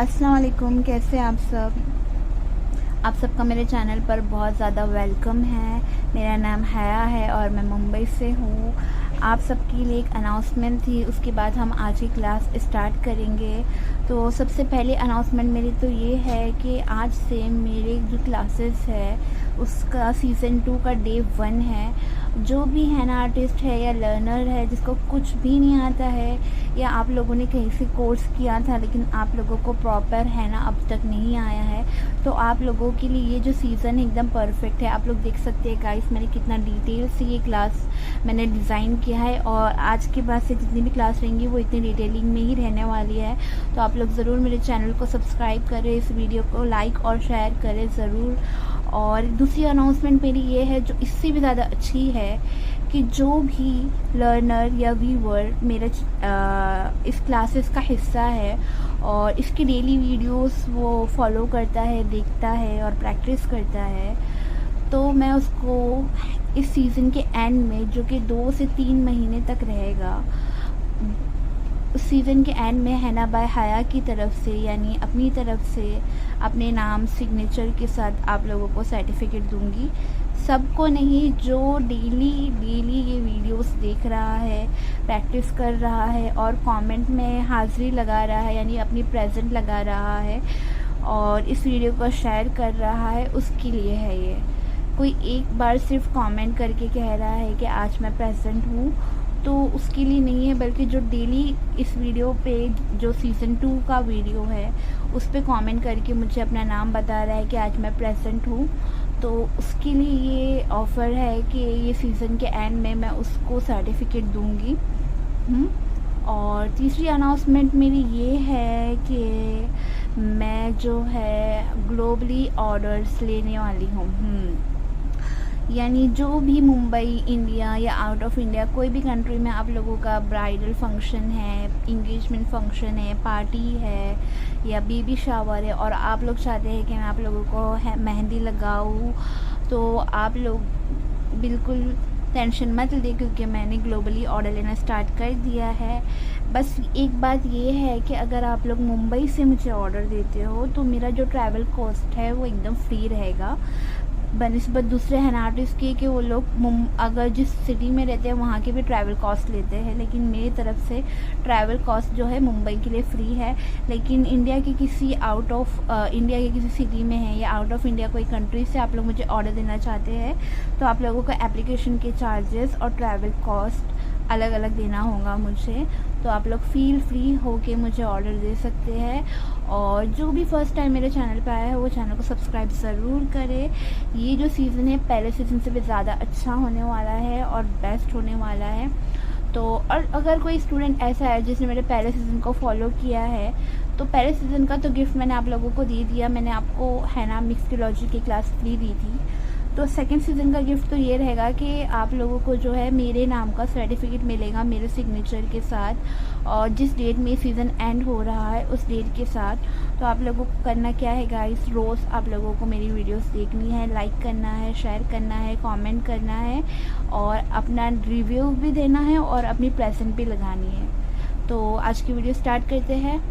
अस्सलाम वालेकुम, कैसे आप सबका मेरे चैनल पर बहुत ज़्यादा वेलकम है। मेरा नाम हया है और मैं मुंबई से हूँ। आप सबके लिए एक अनाउंसमेंट थी, उसके बाद हम आज की क्लास स्टार्ट करेंगे। तो सबसे पहले अनाउंसमेंट मेरी तो ये है कि आज से मेरे जो क्लासेस है उसका सीज़न 2 का डे 1 है। जो भी है ना आर्टिस्ट है या लर्नर है जिसको कुछ भी नहीं आता है या आप लोगों ने कहीं से कोर्स किया था लेकिन आप लोगों को प्रॉपर है ना अब तक नहीं आया है, तो आप लोगों के लिए ये जो सीज़न है एकदम परफेक्ट है। आप लोग देख सकते हैं गाइस मैंने कितना डिटेल से ये क्लास मैंने डिज़ाइन किया है और आज के बाद से जितनी भी क्लास रहेंगी वो इतनी डिटेलिंग में ही रहने वाली है। तो आप लोग ज़रूर मेरे चैनल को सब्सक्राइब करें, इस वीडियो को लाइक और शेयर करें ज़रूर। और दूसरी अनाउंसमेंट मेरी ये है जो इससे भी ज़्यादा अच्छी है कि जो भी लर्नर या व्यूअर मेरे इस क्लासेस का हिस्सा है और इसकी डेली वीडियोस वो फॉलो करता है, देखता है और प्रैक्टिस करता है, तो मैं उसको इस सीज़न के एंड में जो कि 2 से 3 महीने तक रहेगा, उस सीज़न के एंड में हैना बाय हया की तरफ से यानी अपनी तरफ से अपने नाम सिग्नेचर के साथ आप लोगों को सर्टिफिकेट दूंगी। सबको नहीं, जो डेली ये वीडियोस देख रहा है, प्रैक्टिस कर रहा है और कमेंट में हाज़िरी लगा रहा है यानी अपनी प्रेजेंट लगा रहा है और इस वीडियो को शेयर कर रहा है, उसके लिए है ये। कोई एक बार सिर्फ कमेंट करके कह रहा है कि आज मैं प्रेजेंट हूँ तो उसके लिए नहीं है, बल्कि जो डेली इस वीडियो पे जो सीज़न 2 का वीडियो है उस पर कमेंट करके मुझे अपना नाम बता रहा है कि आज मैं प्रेजेंट हूँ, तो उसके लिए ये ऑफ़र है कि ये सीज़न के एंड में मैं उसको सर्टिफिकेट दूँगी। और तीसरी अनाउंसमेंट मेरी ये है कि मैं जो है ग्लोबली ऑर्डर्स लेने वाली हूँ। यानी जो भी मुंबई, इंडिया या आउट ऑफ इंडिया कोई भी कंट्री में आप लोगों का ब्राइडल फंक्शन है, इंगेजमेंट फंक्शन है, पार्टी है या बेबी शावर है और आप लोग चाहते हैं कि मैं आप लोगों को मेहंदी लगाऊँ, तो आप लोग बिल्कुल टेंशन मत लें क्योंकि मैंने ग्लोबली ऑर्डर लेना स्टार्ट कर दिया है। बस एक बात ये है कि अगर आप लोग मुंबई से मुझे ऑर्डर देते हो तो मेरा जो ट्रैवल कॉस्ट है वो एकदम फ्री रहेगा बनिस्बत दूसरे है ना आर्टिस्ट के वो लोग अगर जिस सिटी में रहते हैं वहाँ के भी ट्रैवल कॉस्ट लेते हैं, लेकिन मेरी तरफ से ट्रैवल कॉस्ट जो है मुंबई के लिए फ्री है। लेकिन इंडिया के किसी आउट ऑफ इंडिया के किसी सिटी में है या आउट ऑफ इंडिया कोई कंट्री से आप लोग मुझे ऑर्डर देना चाहते हैं तो आप लोगों को एप्लीकेशन के चार्जेस और ट्रैवल कॉस्ट अलग अलग देना होगा मुझे, तो आप लोग फील फ्री हो के मुझे ऑर्डर दे सकते हैं। और जो भी फर्स्ट टाइम मेरे चैनल पे आया है वो चैनल को सब्सक्राइब ज़रूर करें। ये जो सीज़न है पहले सीज़न से भी ज़्यादा अच्छा होने वाला है और बेस्ट होने वाला है। तो और अगर कोई स्टूडेंट ऐसा है जिसने मेरे पहले सीज़न को फॉलो किया है तो पहले सीज़न का तो गिफ्ट मैंने आप लोगों को दे दिया, मैंने आपको है ना मिक्सोलॉजी की क्लास फ्री दी थी। तो सेकंड सीज़न का गिफ्ट तो ये रहेगा कि आप लोगों को जो है मेरे नाम का सर्टिफिकेट मिलेगा मेरे सिग्नेचर के साथ और जिस डेट में सीज़न एंड हो रहा है उस डेट के साथ। तो आप लोगों को करना क्या है गाइस, रोज़ आप लोगों को मेरी वीडियोस देखनी है, लाइक करना है, शेयर करना है, कमेंट करना है और अपना रिव्यू भी देना है और अपनी प्रेजेंट भी लगानी है। तो आज की वीडियो स्टार्ट करते हैं।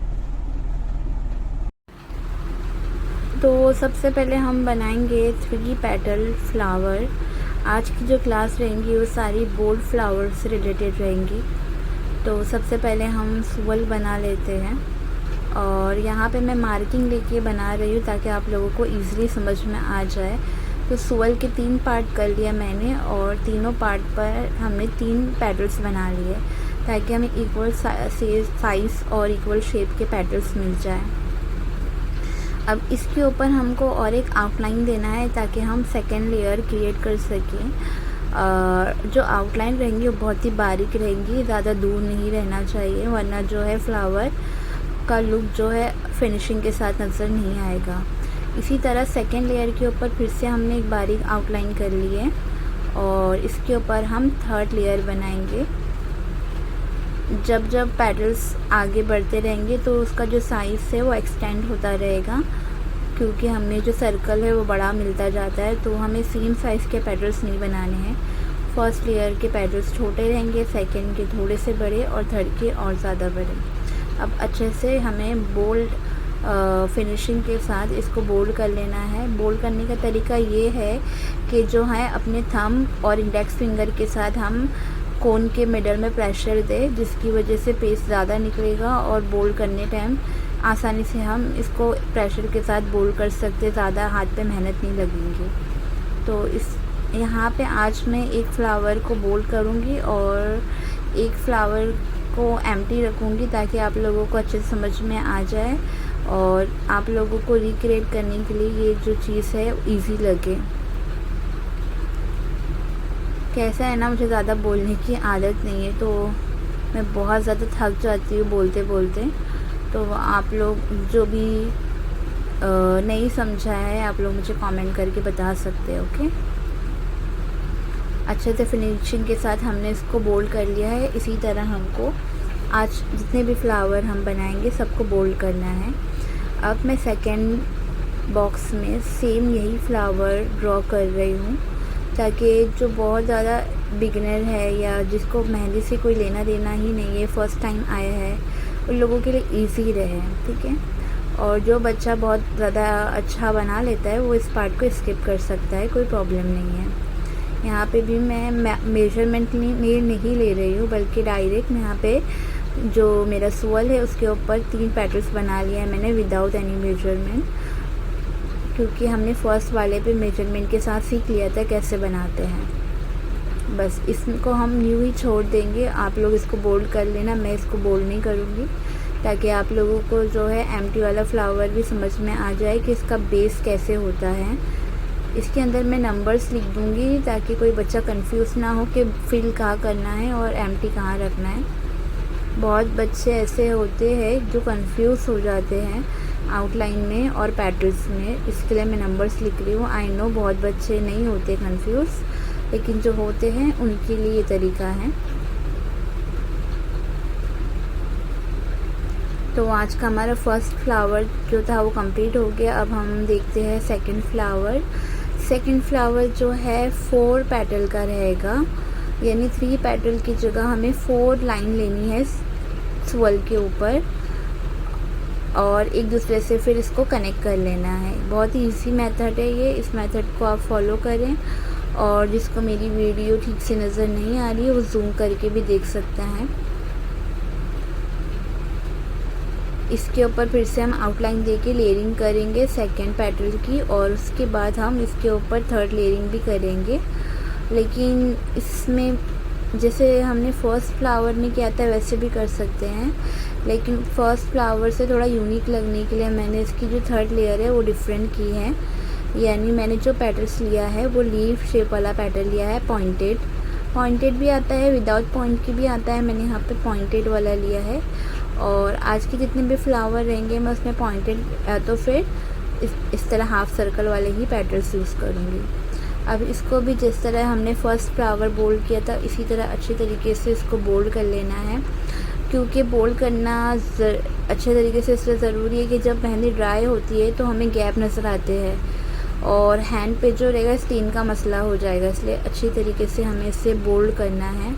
तो सबसे पहले हम बनाएंगे 3 पेटल फ्लावर। आज की जो क्लास रहेंगी वो सारी बोल्ड फ्लावर से रिलेटेड रहेंगी। तो सबसे पहले हम सूवल बना लेते हैं और यहाँ पे मैं मार्किंग लेके बना रही हूँ ताकि आप लोगों को इजीली समझ में आ जाए। तो सूवल के 3 पार्ट कर लिया मैंने और तीनों पार्ट पर हमने 3 पेटल्स बना लिए ताकि हमें इक्वल साइज़ और इक्वल शेप के पेटल्स मिल जाए। अब इसके ऊपर हमको और एक आउटलाइन देना है ताकि हम सेकेंड लेयर क्रिएट कर सकें। जो आउटलाइन रहेंगी वो बहुत ही बारीक रहेंगी, ज़्यादा दूर नहीं रहना चाहिए वरना जो है फ्लावर का लुक जो है फिनिशिंग के साथ नज़र नहीं आएगा। इसी तरह सेकेंड लेयर के ऊपर फिर से हमने एक बारीक आउटलाइन कर ली है और इसके ऊपर हम थर्ड लेयर बनाएंगे। जब जब पेटल्स आगे बढ़ते रहेंगे तो उसका जो साइज़ है वो एक्सटेंड होता रहेगा क्योंकि हमने जो सर्कल है वो बड़ा मिलता जाता है, तो हमें सेम साइज़ के पेटल्स नहीं बनाने हैं। फर्स्ट लेयर के पेटल्स छोटे रहेंगे, सेकंड के थोड़े से बड़े और थर्ड के और ज़्यादा बड़े। अब अच्छे से हमें बोल्ड फिनिशिंग के साथ इसको बोल्ड कर लेना है। बोल्ड करने का तरीका ये है कि जो है अपने थंब और इंडेक्स फिंगर के साथ हम कोन के मिडल में प्रेशर दें, जिसकी वजह से पेस्ट ज़्यादा निकलेगा और बोल्ड करने टाइम आसानी से हम इसको प्रेशर के साथ बोल्ड कर सकते, ज़्यादा हाथ पे मेहनत नहीं लगेगी। तो इस यहाँ पे आज मैं एक फ्लावर को बोल्ड करूँगी और एक फ्लावर को एम्प्टी रखूँगी ताकि आप लोगों को अच्छे से समझ में आ जाए और आप लोगों को रिक्रिएट करने के लिए ये जो चीज़ है इजी लगे। कैसा है ना, मुझे ज़्यादा बोलने की आदत नहीं है, तो मैं बहुत ज़्यादा थक जाती हूँ बोलते बोलते। तो आप लोग जो भी नहीं समझा है आप लोग मुझे कमेंट करके बता सकते हैं। ओके, अच्छे से फिनिशिंग के साथ हमने इसको बोल्ड कर लिया है। इसी तरह हमको आज जितने भी फ्लावर हम बनाएंगे सबको बोल्ड करना है। अब मैं सेकंड बॉक्स में सेम यही फ्लावर ड्रॉ कर रही हूँ ताकि जो बहुत ज़्यादा बिगिनर है या जिसको मेहंदी से कोई लेना देना ही नहीं है, फर्स्ट टाइम आया है, उन लोगों के लिए ईजी रहे। ठीक है, और जो बच्चा बहुत ज़्यादा अच्छा बना लेता है वो इस पार्ट को स्किप कर सकता है, कोई प्रॉब्लम नहीं है। यहाँ पे भी मैं मेजरमेंट नहीं ले रही हूँ, बल्कि डायरेक्ट मैं यहाँ पे जो मेरा स्वल है उसके ऊपर 3 पेटल्स बना लिया है मैंने विदाउट एनी मेजरमेंट, क्योंकि हमने फर्स्ट वाले पे मेजरमेंट के साथ सीख लिया था कैसे बनाते हैं। बस इसको हम यूँ ही छोड़ देंगे, आप लोग इसको बोल्ड कर लेना, मैं इसको बोल्ड नहीं करूँगी ताकि आप लोगों को जो है एम्प्टी वाला फ्लावर भी समझ में आ जाए कि इसका बेस कैसे होता है। इसके अंदर मैं नंबर्स लिख दूँगी ताकि कोई बच्चा कंफ्यूज ना हो कि फिल कहाँ करना है और एम्प्टी कहाँ रखना है। बहुत बच्चे ऐसे होते हैं जो कंफ्यूज हो जाते हैं आउटलाइन में और पैटर्न्स में, इसके लिए मैं नंबर्स लिख रही हूँ। आई नो बहुत बच्चे नहीं होते कंफ्यूज, लेकिन जो होते हैं उनके लिए ये तरीका है। तो आज का हमारा फर्स्ट फ्लावर जो था वो कंप्लीट हो गया। अब हम देखते हैं सेकंड फ्लावर। सेकंड फ्लावर जो है 4 पेटल का रहेगा, यानी 3 पेटल की जगह हमें 4 लाइन लेनी है स्वल के ऊपर और एक दूसरे से फिर इसको कनेक्ट कर लेना है। बहुत ही इजी मेथड है ये, इस मेथड को आप फॉलो करें। और जिसको मेरी वीडियो ठीक से नज़र नहीं आ रही है वो जूम करके भी देख सकता है। इसके ऊपर फिर से हम आउटलाइन देके लेयरिंग करेंगे सेकंड पेटल की, और उसके बाद हम इसके ऊपर थर्ड लेयरिंग भी करेंगे। लेकिन इसमें जैसे हमने फर्स्ट फ्लावर में किया था वैसे भी कर सकते हैं, लेकिन फर्स्ट फ्लावर से थोड़ा यूनिक लगने के लिए मैंने इसकी जो थर्ड लेयर है वो डिफरेंट की है। यानी मैंने जो पेटल्स लिया है वो लीफ शेप वाला पेटल लिया है, पॉइंटेड भी आता है, विदाउट पॉइंट की भी आता है, मैंने यहाँ पे पॉइंटेड वाला लिया है। और आज के जितने भी फ्लावर रहेंगे मैं उसमें पॉइंटेड तो फिर इस तरह हाफ सर्कल वाले ही पेटल्स यूज़ करूँगी। अब इसको भी जिस तरह हमने फर्स्ट फ्लावर बोल्ड किया था इसी तरह अच्छी तरीके से इसको बोल्ड कर लेना है, क्योंकि बोल्ड करना अच्छे तरीके से इसलिए ज़रूरी है कि जब मेहंदी ड्राई होती है तो हमें गैप नज़र आते हैं और हैंड पे जो रहेगा स्टेन का मसला हो जाएगा, इसलिए अच्छी तरीके से हमें इसे बोल्ड करना है।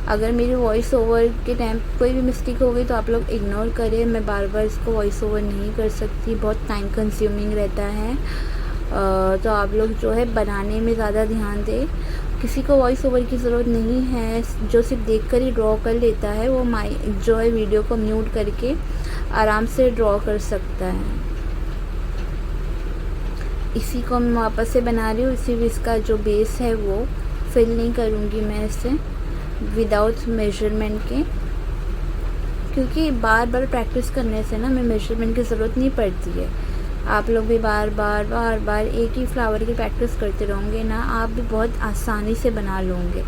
अगर मेरी वॉइस ओवर के टाइम कोई भी मिस्टेक हो गई तो आप लोग इग्नोर करें, मैं बार बार इसको वॉइस ओवर नहीं कर सकती, बहुत टाइम कंज्यूमिंग रहता है। तो आप लोग जो है बनाने में ज़्यादा ध्यान दें। किसी को वॉइस ओवर की ज़रूरत नहीं है, जो सिर्फ देखकर ही ड्रॉ कर लेता है वो जो है वीडियो को म्यूट करके आराम से ड्रॉ कर सकता है। इसी को मैं वापस से बना रही हूँ, इसी भी इसका जो बेस है वो फिल नहीं करूँगी मैं इसे विदाउट मेजरमेंट के, क्योंकि बार बार प्रैक्टिस करने से ना मैं मेजरमेंट की ज़रूरत नहीं पड़ती है। आप लोग भी बार बार एक ही फ्लावर की प्रैक्टिस करते रहोगे ना, आप भी बहुत आसानी से बना लोगे।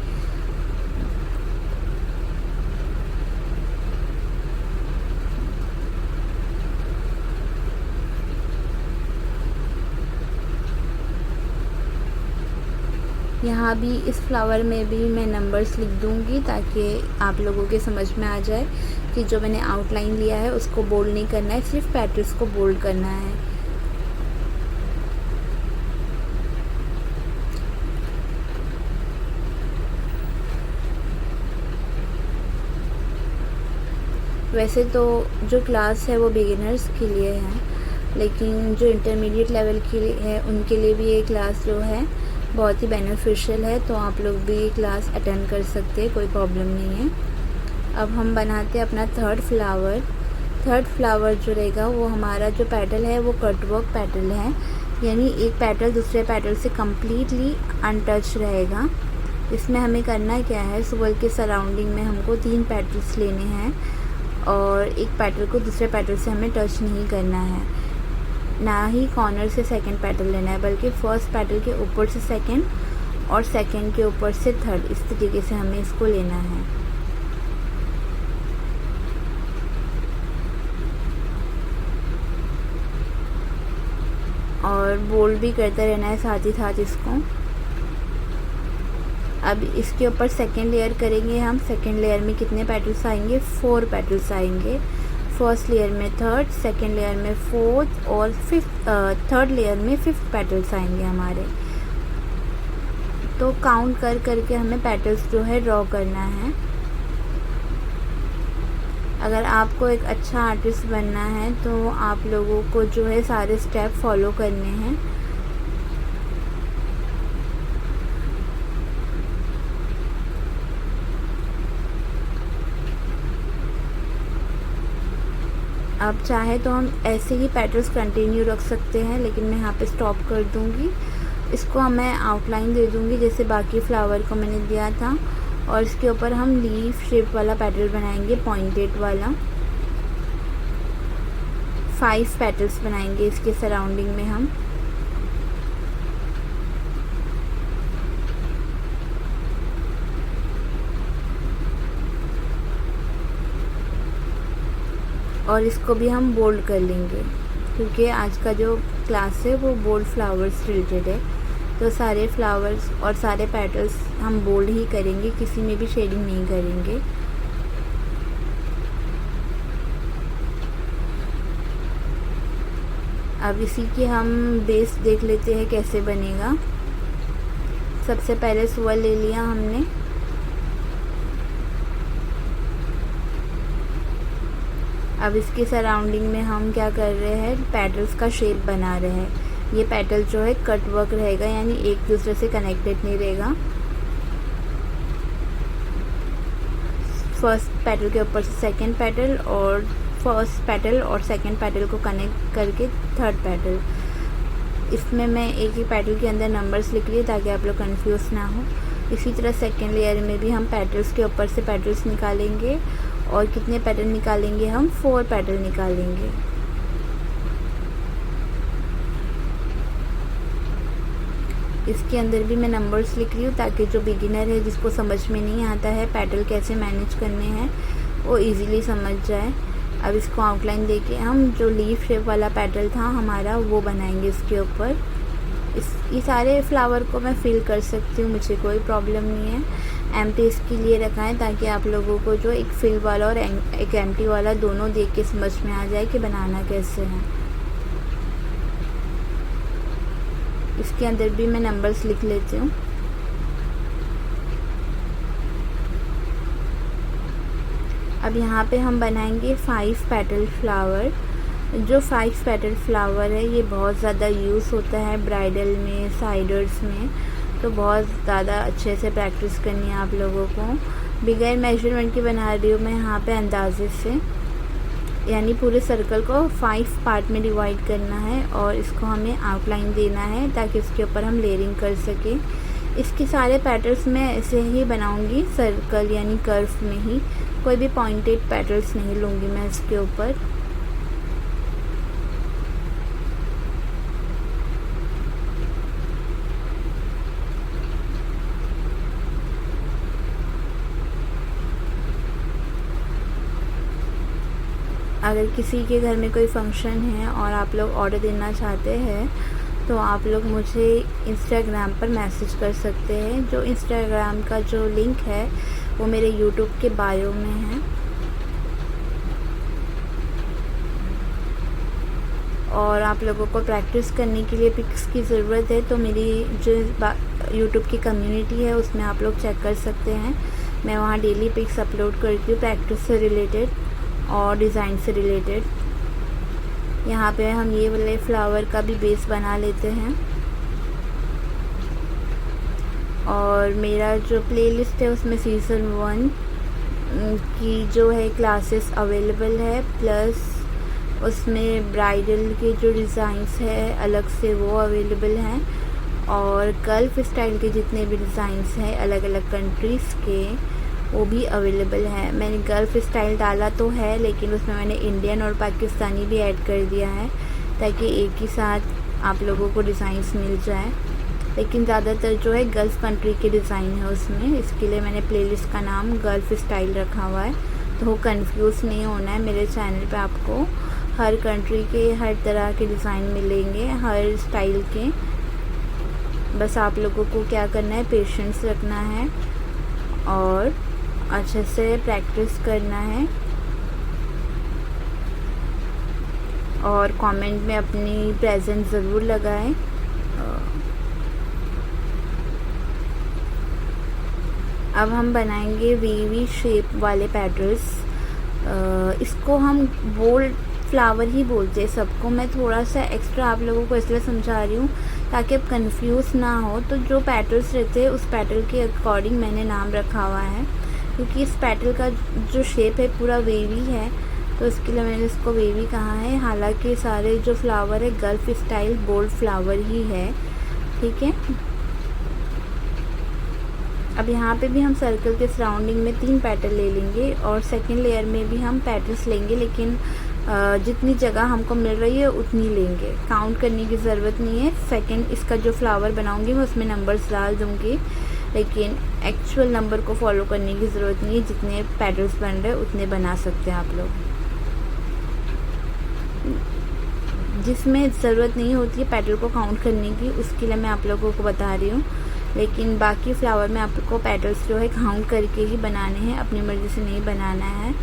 यहाँ भी इस फ्लावर में भी मैं नंबर्स लिख दूँगी ताकि आप लोगों के समझ में आ जाए कि जो मैंने आउटलाइन लिया है उसको बोल्ड नहीं करना है, सिर्फ पेटल्स को बोल्ड करना है। वैसे तो जो क्लास है वो बिगिनर्स के लिए है, लेकिन जो इंटरमीडिएट लेवल के लिए है उनके लिए भी ये क्लास जो है बहुत ही बेनिफिशियल है, तो आप लोग भी ये क्लास अटेंड कर सकते हैं, कोई प्रॉब्लम नहीं है। अब हम बनाते हैं अपना थर्ड फ्लावर जो रहेगा वो हमारा जो पेटल है वो कटवर्क पेटल है, यानी एक पेटल दूसरे पेटल से कम्प्लीटली अनटच रहेगा। इसमें हमें करना क्या है, स्वल के सराउंडिंग में हमको 3 पेटल्स लेने हैं और एक पेटल को दूसरे पेटल से हमें टच नहीं करना है, ना ही कॉर्नर से सेकंड पेटल लेना है, बल्कि फर्स्ट पेटल के ऊपर से सेकंड और सेकंड के ऊपर से थर्ड, इस तरीके से हमें इसको लेना है। और बोल्ड भी करते रहना है साथ ही साथ इसको। अब इसके ऊपर सेकेंड लेयर करेंगे हम। सेकेंड लेयर में कितने पेटल्स आएंगे, 4 पेटल्स आएंगे। फर्स्ट लेयर में थर्ड, सेकेंड लेयर में फोर्थ और फिफ्थ, थर्ड लेयर में फिफ्थ पेटल्स आएंगे हमारे। तो काउंट कर करके हमें पेटल्स जो है ड्रॉ करना है। अगर आपको एक अच्छा आर्टिस्ट बनना है तो आप लोगों को जो है सारे स्टेप फॉलो करने हैं। आप चाहे तो हम ऐसे ही पेटल्स कंटिन्यू रख सकते हैं, लेकिन मैं यहाँ पे स्टॉप कर दूँगी। इसको मैं आउटलाइन दे दूँगी जैसे बाकी फ्लावर को मैंने दिया था, और इसके ऊपर हम लीफ शेप वाला पेटल बनाएंगे, पॉइंटेड वाला। 5 पेटल्स बनाएंगे इसके सराउंडिंग में हम। और इसको भी हम बोल्ड कर लेंगे, क्योंकि आज का जो क्लास है वो बोल्ड फ्लावर्स रिलेटेड है, तो सारे फ्लावर्स और सारे पेटल्स हम बोल्ड ही करेंगे, किसी में भी शेडिंग नहीं करेंगे। अब इसी की हम बेस देख लेते हैं कैसे बनेगा। सबसे पहले स्वल ले लिया हमने। अब इसके सराउंडिंग में हम क्या कर रहे हैं, पेटल्स का शेप बना रहे हैं। ये पेटल जो है कट वर्क रहेगा, यानी एक दूसरे से कनेक्टेड नहीं रहेगा। फर्स्ट पेटल के ऊपर से सेकंड पेटल और फर्स्ट पेटल और सेकंड पेटल को कनेक्ट करके थर्ड पेटल। इसमें मैं एक ही पेटल के अंदर नंबर्स लिख लिए ताकि आप लोग कंफ्यूज ना हो। इसी तरह सेकंड लेयर में भी हम पेटल्स के ऊपर से पेटल्स निकालेंगे, और कितने पेटल निकालेंगे हम, 4 पेटल निकालेंगे। इसके अंदर भी मैं नंबर्स लिख रही हूँ ताकि जो बिगिनर है जिसको समझ में नहीं आता है पेटल कैसे मैनेज करने हैं वो इजीली समझ जाए। अब इसको आउटलाइन देके हम जो लीफ शेप वाला पेटल था हमारा वो बनाएंगे इसके ऊपर। ये सारे फ्लावर को मैं फिल कर सकती हूँ, मुझे कोई प्रॉब्लम नहीं है। एम्प्टी इसके लिए रखा है ताकि आप लोगों को जो एक फिल वाला और एक एम्प्टी वाला दोनों देख के समझ में आ जाए कि बनाना कैसे है। इसके अंदर भी मैं नंबर्स लिख लेती हूँ। अब यहाँ पे हम बनाएंगे 5 पेटल फ्लावर। जो 5 पेटल फ्लावर है ये बहुत ज़्यादा यूज़ होता है ब्राइडल में, साइडर्स में, तो बहुत ज़्यादा अच्छे से प्रैक्टिस करनी है आप लोगों को। बगैर मेजरमेंट की बना रही हूँ मैं यहाँ पे अंदाजे से, यानी पूरे सर्कल को 5 पार्ट में डिवाइड करना है और इसको हमें आउटलाइन देना है ताकि उसके ऊपर हम लेयरिंग कर सकें। इसके सारे पैटर्न्स मैं ऐसे ही बनाऊंगी, सर्कल यानी कर्व में ही, कोई भी पॉइंटेड पैटर्न्स नहीं लूँगी मैं इसके ऊपर। अगर किसी के घर में कोई फंक्शन है और आप लोग ऑर्डर देना चाहते हैं तो आप लोग मुझे इंस्टाग्राम पर मैसेज कर सकते हैं। जो इंस्टाग्राम का जो लिंक है वो मेरे यूट्यूब के बायो में है। और आप लोगों को प्रैक्टिस करने के लिए पिक्स की ज़रूरत है तो मेरी जो यूट्यूब की कम्युनिटी है उसमें आप लोग चेक कर सकते हैं। मैं वहाँ डेली पिक्स अपलोड करती हूँ प्रैक्टिस से रिलेटेड। और डिज़ाइन से रिलेटेड। यहाँ पे हम ये वाले फ्लावर का भी बेस बना लेते हैं। और मेरा जो प्लेलिस्ट है उसमें सीज़न 1 की जो है क्लासेस अवेलेबल है, प्लस उसमें ब्राइडल के जो डिज़ाइंस है अलग से वो अवेलेबल हैं, और गल्फ स्टाइल के जितने भी डिज़ाइंस हैं अलग अलग कंट्रीज़ के वो भी अवेलेबल है। मैंने गल्फ स्टाइल डाला तो है, लेकिन उसमें मैंने इंडियन और पाकिस्तानी भी ऐड कर दिया है ताकि एक ही साथ आप लोगों को डिज़ाइंस मिल जाए। लेकिन ज़्यादातर जो है गल्फ़ कंट्री के डिज़ाइन है उसमें, इसके लिए मैंने प्लेलिस्ट का नाम गल्फ़ स्टाइल रखा हुआ है। तो कंफ्यूज नहीं होना है, मेरे चैनल पे आपको हर कंट्री के हर तरह के डिज़ाइन मिलेंगे, हर स्टाइल के। बस आप लोगों को क्या करना है, पेशेंस रखना है और अच्छे से प्रैक्टिस करना है, और कमेंट में अपनी प्रेजेंस ज़रूर लगाएं। अब हम बनाएंगे वीवी शेप वाले पेटल्स। इसको हम बोल्ड फ्लावर ही बोलते हैं सबको। मैं थोड़ा सा एक्स्ट्रा आप लोगों को इसलिए समझा रही हूँ ताकि आप कंफ्यूज ना हो। तो जो पेटल्स रहते हैं उस पेटल के अकॉर्डिंग मैंने नाम रखा हुआ है, क्योंकि इस पेटल का जो शेप है पूरा वेवी है, तो इसके लिए मैंने इसको वेवी कहा है। हालांकि सारे जो फ्लावर है गल्फ स्टाइल बोल्ड फ्लावर ही है, ठीक है। अब यहाँ पे भी हम सर्कल के सराउंडिंग में 3 पेटल ले लेंगे, और सेकंड लेयर में भी हम पेटल्स लेंगे, लेकिन जितनी जगह हमको मिल रही है उतनी लेंगे, काउंट करने की ज़रूरत नहीं है। सेकंड इसका जो फ्लावर बनाऊंगी मैं उसमें नंबर्स डाल दूंगी, लेकिन एक्चुअल नंबर को फॉलो करने की ज़रूरत नहीं है। जितने पेटल्स बन रहे हैं उतने बना सकते हैं आप लोग। जिसमें ज़रूरत नहीं होती है पेटल को काउंट करने की, उसके लिए मैं आप लोगों को बता रही हूँ। लेकिन बाकी फ्लावर में आपको पेटल्स जो है काउंट करके ही बनाने हैं, अपनी मर्ज़ी से नहीं बनाना है,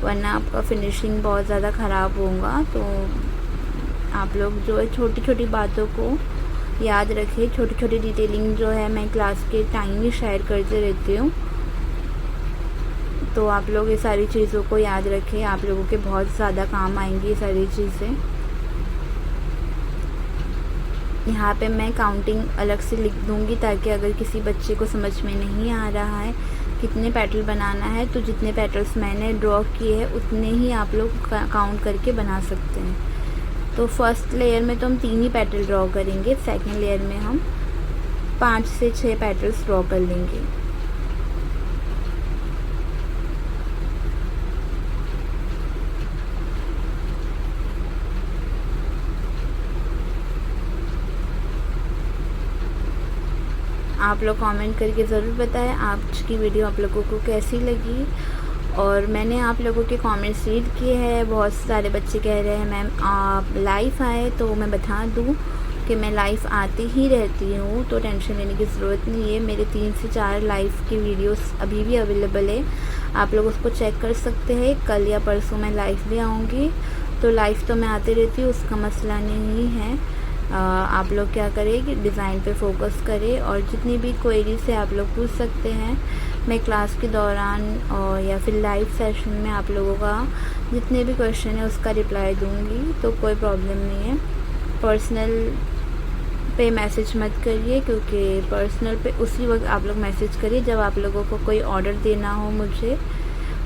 वरना आपका फिनिशिंग बहुत ज़्यादा ख़राब होगा। तो आप लोग जो है छोटी छोटी बातों को याद रखें। छोटी छोटी डिटेलिंग जो है मैं क्लास के टाइम ही शेयर करते रहती हूँ, तो आप लोग ये सारी चीज़ों को याद रखें। आप लोगों के बहुत ज़्यादा काम आएंगी ये सारी चीज़ें। यहाँ पे मैं काउंटिंग अलग से लिख दूँगी ताकि अगर किसी बच्चे को समझ में नहीं आ रहा है कितने पेटल बनाना है, तो जितने पेटल्स मैंने ड्रॉ किए हैं उतने ही आप लोग काउंट करके बना सकते हैं। तो फर्स्ट लेयर में तो हम 3 ही पेटल ड्रॉ करेंगे, सेकंड लेयर में हम 5 से 6 पेटल्स ड्रॉ कर लेंगे। आप लोग कमेंट करके ज़रूर बताएं आज की वीडियो आप लोगों को कैसी लगी। और मैंने आप लोगों के कमेंट्स रीड किए हैं। बहुत सारे बच्चे कह रहे हैं मैम आप लाइव आए, तो मैं बता दूं कि मैं लाइव आती ही रहती हूँ, तो टेंशन लेने की ज़रूरत नहीं है। मेरे 3 से 4 लाइव की वीडियोस अभी भी अवेलेबल है, आप लोग उसको चेक कर सकते हैं। कल या परसों मैं लाइव भी आऊँगी, तो लाइव तो मैं आती रहती हूँ, उसका मसला नहीं है। आप लोग क्या करें कि डिज़ाइन पे फोकस करें, और जितनी भी क्वेरी से आप लोग पूछ सकते हैं। मैं क्लास के दौरान और या फिर लाइव सेशन में आप लोगों का जितने भी क्वेश्चन है उसका रिप्लाई दूंगी, तो कोई प्रॉब्लम नहीं है। पर्सनल पे मैसेज मत करिए, क्योंकि पर्सनल पे उसी वक्त आप लोग मैसेज करिए जब आप लोगों को कोई ऑर्डर देना हो मुझे।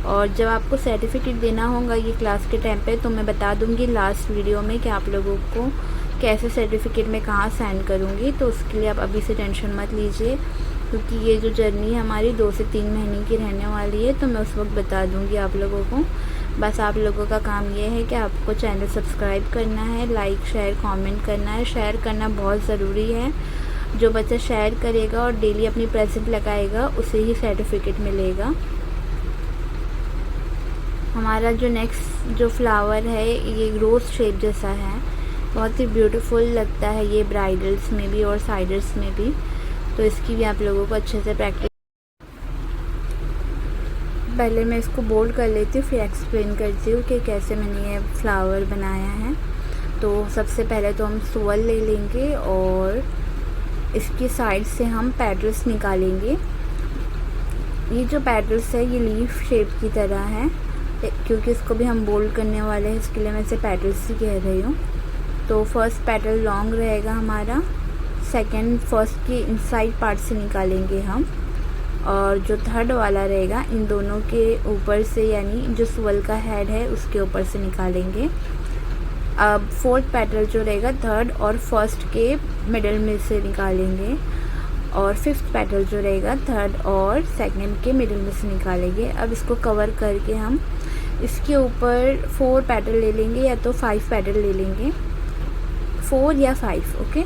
और जब आपको सर्टिफिकेट देना होगा ये क्लास के टाइम पे, तो मैं बता दूंगी लास्ट वीडियो में कि आप लोगों को कैसे सर्टिफिकेट में कहाँ सेंड करूँगी। तो उसके लिए आप अभी से टेंशन मत लीजिए, क्योंकि ये जो जर्नी है हमारी 2 से 3 महीने की रहने वाली है, तो मैं उस वक्त बता दूँगी आप लोगों को। बस आप लोगों का काम ये है कि आपको चैनल सब्सक्राइब करना है, लाइक शेयर कमेंट करना है। शेयर करना बहुत ज़रूरी है। जो बच्चा शेयर करेगा और डेली अपनी प्रेजेंट लगाएगा उसे ही सर्टिफिकेट मिलेगा। हमारा जो नेक्स्ट जो फ्लावर है ये रोज़ शेप जैसा है, बहुत ही ब्यूटीफुल लगता है ये ब्राइडल्स में भी और साइडर्स में भी। तो इसकी भी आप लोगों को अच्छे से प्रैक्टिस। पहले मैं इसको बोल्ड कर लेती हूँ, फिर एक्सप्लेन करती हूँ कि कैसे मैंने ये फ्लावर बनाया है। तो सबसे पहले तो हम सोल ले लेंगे और इसकी साइड से हम पेटल्स निकालेंगे। ये जो पेटल्स है ये लीफ शेप की तरह है, क्योंकि इसको भी हम बोल्ड करने वाले हैं, इसके लिए मैं इसे पेटल्स ही कह रही हूँ। तो फर्स्ट पेटल लॉन्ग रहेगा हमारा, सेकंड फर्स्ट के इनसाइड पार्ट से निकालेंगे हम, और जो थर्ड वाला रहेगा इन दोनों के ऊपर से, यानी जो स्वेल का हेड है उसके ऊपर से निकालेंगे। अब फोर्थ पेटल जो रहेगा थर्ड और फर्स्ट के मिडल में से निकालेंगे, और फिफ्थ पेटल जो रहेगा थर्ड और सेकंड के मिडल में से निकालेंगे। अब इसको कवर करके हम इसके ऊपर 4 पेटल ले लेंगे, या तो 5 पेटल ले लेंगे, 4 या 5, ओके।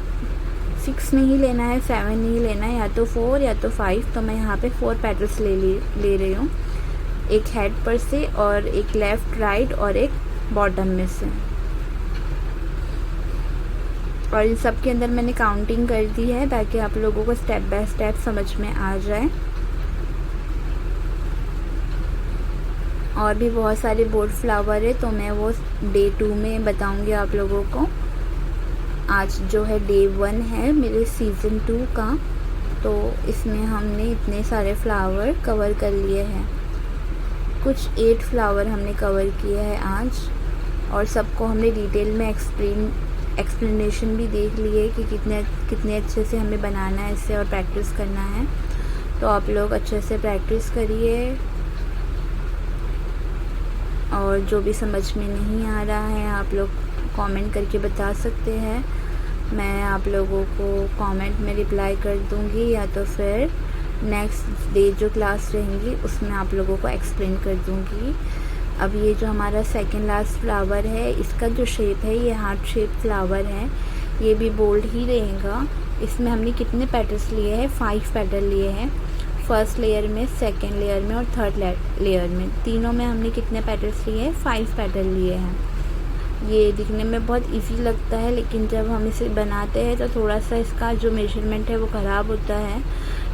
6 नहीं लेना है, 7 नहीं लेना है, या तो 4 या तो 5। तो मैं यहाँ पे 4 पेटल्स ले रही हूँ, एक हेड पर से और एक लेफ़्ट राइट और एक बॉटम में से। और इन सब के अंदर मैंने काउंटिंग कर दी है ताकि आप लोगों को स्टेप बाय स्टेप समझ में आ जाए। और भी बहुत सारे बोर्ड फ्लावर है, तो मैं वो डे 2 में बताऊंगी आप लोगों को। आज जो है डे 1 है मेरे सीज़न 2 का, तो इसमें हमने इतने सारे फ्लावर कवर कर लिए हैं। कुछ 8 फ्लावर हमने कवर किए हैं आज, और सबको हमने डिटेल में एक्सप्लेनेशन भी देख लिए कि कितने अच्छे से हमें बनाना है इसे और प्रैक्टिस करना है। तो आप लोग अच्छे से प्रैक्टिस करिए, और जो भी समझ में नहीं आ रहा है आप लोग कमेंट करके बता सकते हैं। मैं आप लोगों को कमेंट में रिप्लाई कर दूंगी, या तो फिर नेक्स्ट डे जो क्लास रहेंगी उसमें आप लोगों को एक्सप्लेन कर दूंगी। अब ये जो हमारा सेकंड लास्ट फ्लावर है, इसका जो शेप है ये हार्ट शेप फ्लावर है, ये भी बोल्ड ही रहेगा। इसमें हमने कितने पेटल्स लिए हैं? 5 पेटल लिए हैं, फर्स्ट लेयर में, सेकंड लेयर में और थर्ड लेयर में। तीनों में हमने कितने पेटल्स लिए हैं? 5 पेटल लिए हैं। ये दिखने में बहुत इजी लगता है, लेकिन जब हम इसे बनाते हैं तो थोड़ा सा इसका जो मेजरमेंट है वो ख़राब होता है।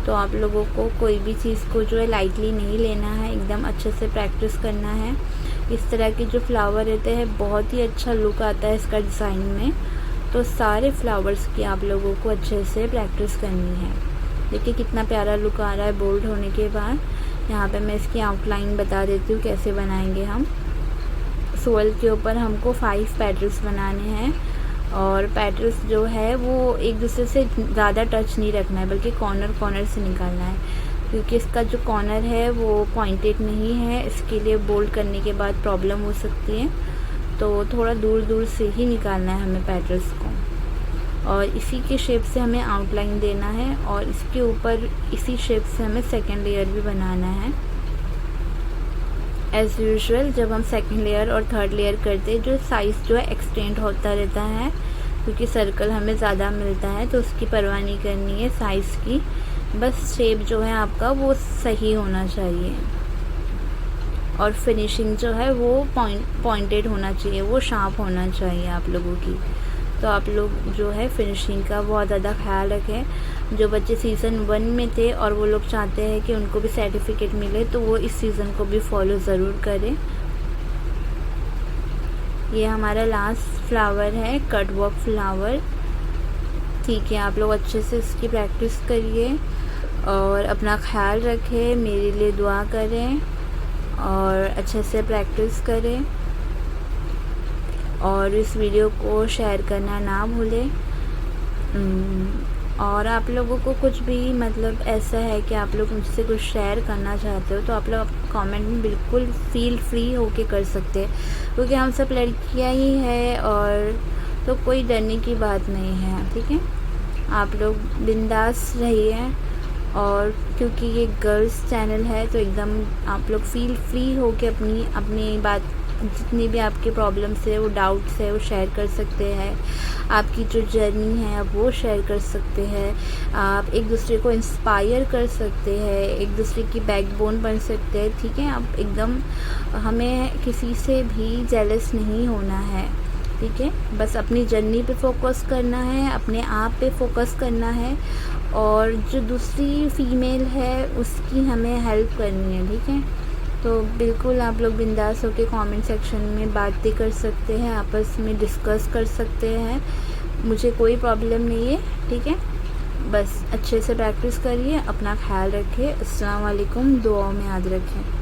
तो आप लोगों को कोई भी चीज़ को जो है लाइटली नहीं लेना है, एकदम अच्छे से प्रैक्टिस करना है। इस तरह के जो फ्लावर रहते हैं बहुत ही अच्छा लुक आता है इसका डिज़ाइन में। तो सारे फ्लावर्स की आप लोगों को अच्छे से प्रैक्टिस करनी है। देखिए कितना प्यारा लुक आ रहा है बोल्ड होने के बाद। यहाँ पे मैं इसकी आउटलाइन बता देती हूँ कैसे बनाएंगे हम। सोल के ऊपर हमको 5 पेटल्स बनाने हैं, और पेटल्स जो है वो एक दूसरे से ज़्यादा टच नहीं रखना है, बल्कि कॉर्नर से निकालना है, क्योंकि इसका जो कॉर्नर है वो पॉइंटेड नहीं है। इसके लिए बोल्ड करने के बाद प्रॉब्लम हो सकती है, तो थोड़ा दूर से ही निकालना है हमें पेटल्स को। और इसी के शेप से हमें आउटलाइन देना है, और इसके ऊपर इसी शेप से हमें सेकेंड लेयर भी बनाना है। एज़ यूजुअल जब हम सेकेंड लेयर और थर्ड लेयर करते हैं, जो साइज़ जो है एक्सटेंड होता रहता है, क्योंकि सर्कल हमें ज़्यादा मिलता है, तो उसकी परवाह नहीं करनी है साइज़ की। बस शेप जो है आपका वो सही होना चाहिए, और फिनिशिंग जो है वो पॉइंटेड होना चाहिए, वो शार्प होना चाहिए आप लोगों की। तो आप लोग जो है फिनिशिंग का बहुत ज़्यादा ख्याल रखें। जो बच्चे सीज़न 1 में थे और वो लोग चाहते हैं कि उनको भी सर्टिफिकेट मिले, तो वो इस सीज़न को भी फॉलो ज़रूर करें। ये हमारा लास्ट फ्लावर है, कट वर्क फ्लावर। ठीक है, आप लोग अच्छे से इसकी प्रैक्टिस करिए और अपना ख्याल रखें, मेरे लिए दुआ करें और अच्छे से प्रैक्टिस करें, और इस वीडियो को शेयर करना ना भूलें। और आप लोगों को कुछ भी मतलब ऐसा है कि आप लोग मुझसे कुछ शेयर करना चाहते हो, तो आप लोग कमेंट में बिल्कुल फील फ्री होके कर सकते हैं, क्योंकि हम सब लड़कियां ही है, और तो कोई डरने की बात नहीं है। ठीक है, आप लोग बिंदास रहिए, और क्योंकि ये गर्ल्स चैनल है तो एकदम आप लोग फील फ्री होके अपनी बात, जितनी भी आपके प्रॉब्लम्स है, वो डाउट्स है, वो शेयर कर सकते हैं। आपकी जो जर्नी है आप वो शेयर कर सकते हैं। आप एक दूसरे को इंस्पायर कर सकते हैं, एक दूसरे की बैकबोन बन सकते हैं। ठीक है, आप एकदम, हमें किसी से भी जेलस नहीं होना है। ठीक है, बस अपनी जर्नी पे फोकस करना है, अपने आप पे फोकस करना है, और जो दूसरी फीमेल है उसकी हमें हेल्प करनी है। ठीक है, तो बिल्कुल आप लोग बिंदास होकर कमेंट सेक्शन में बातें कर सकते हैं, आपस में डिस्कस कर सकते हैं, मुझे कोई प्रॉब्लम नहीं है। ठीक है, बस अच्छे से प्रैक्टिस करिए, अपना ख्याल रखिए। अस्सलाम वालेकुम, दुआओं में याद रखें।